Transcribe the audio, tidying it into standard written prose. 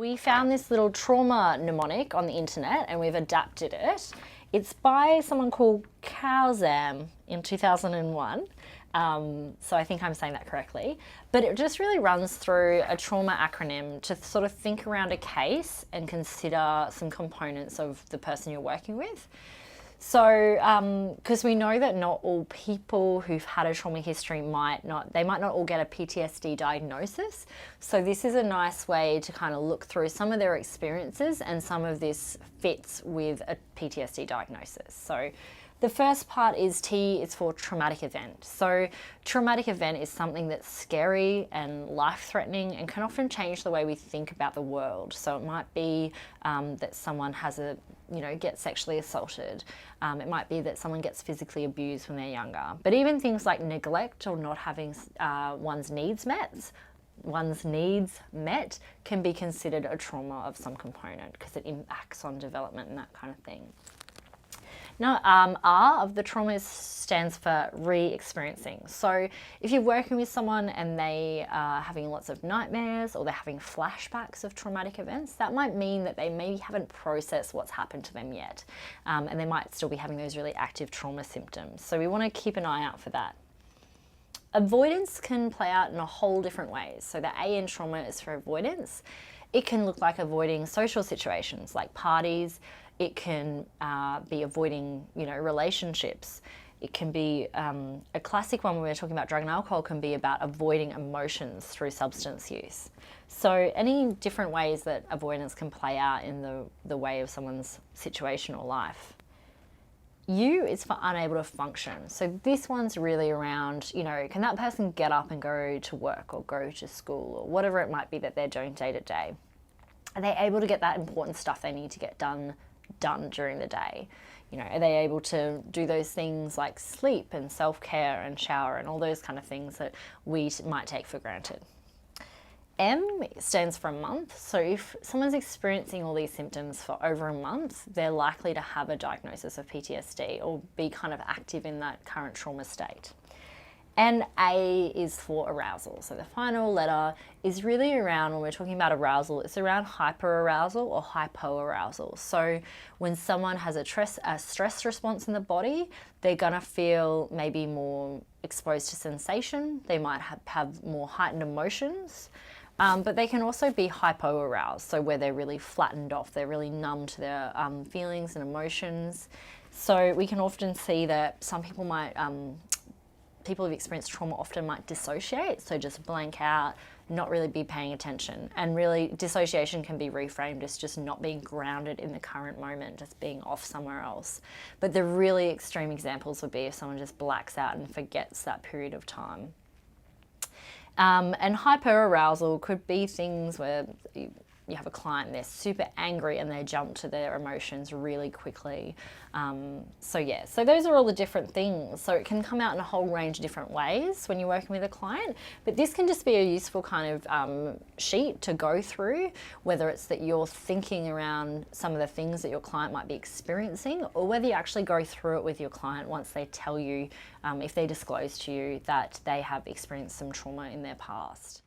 We found this little trauma mnemonic on the internet and we've adapted it. It's by someone called T.R.A.U.M.A in 2001. So I think I'm saying that correctly. But it just really runs through a trauma acronym to sort of think around a case and consider some components of the person you're working with. So, because we know that not all people who've had a trauma history might not all get a PTSD diagnosis. So this is a nice way to kind of look through some of their experiences, and some of this fits with a PTSD diagnosis. So the first part is it's for traumatic event. So traumatic event is something that's scary and life-threatening and can often change the way we think about the world. So it might be that someone gets sexually assaulted. It might be that someone gets physically abused when they're younger. But even things like neglect or not having one's needs met can be considered a trauma of some component because it impacts on development and that kind of thing. Now, R of the trauma stands for re-experiencing. So if you're working with someone and they are having lots of nightmares or they're having flashbacks of traumatic events, that might mean that they maybe haven't processed what's happened to them yet. And they might still be having those really active trauma symptoms. So we want to keep an eye out for that. Avoidance can play out in a whole different ways. So the A in trauma is for avoidance. It can look like avoiding social situations like parties. It can be avoiding, relationships. It can be a classic one when we're talking about drug and alcohol can be about avoiding emotions through substance use. So any different ways that avoidance can play out in the way of someone's situation or life. U is for unable to function. So this one's really around, can that person get up and go to work or go to school or whatever it might be that they're doing day to day? Are they able to get that important stuff they need to get done during the day? Are they able to do those things like sleep and self-care and shower and all those kind of things that we might take for granted? M stands for a month. So if someone's experiencing all these symptoms for over a month, they're likely to have a diagnosis of PTSD or be kind of active in that current trauma state. And A is for arousal. So the final letter is really around, when we're talking about arousal, it's around hyperarousal or hypoarousal. So when someone has a stress response in the body, they're gonna feel maybe more exposed to sensation. They might have more heightened emotions. But they can also be hypoaroused, so where they're really flattened off, they're really numb to their feelings and emotions. So we can often see that some people people who've experienced trauma often might dissociate, so just blank out, not really be paying attention. And really, dissociation can be reframed as just not being grounded in the current moment, just being off somewhere else. But the really extreme examples would be if someone just blacks out and forgets that period of time. And hyperarousal could be things where you have a client and they're super angry and they jump to their emotions really quickly. So those are all the different things. So it can come out in a whole range of different ways when you're working with a client, but this can just be a useful kind of sheet to go through, whether it's that you're thinking around some of the things that your client might be experiencing, or whether you actually go through it with your client once they tell you, if they disclose to you that they have experienced some trauma in their past.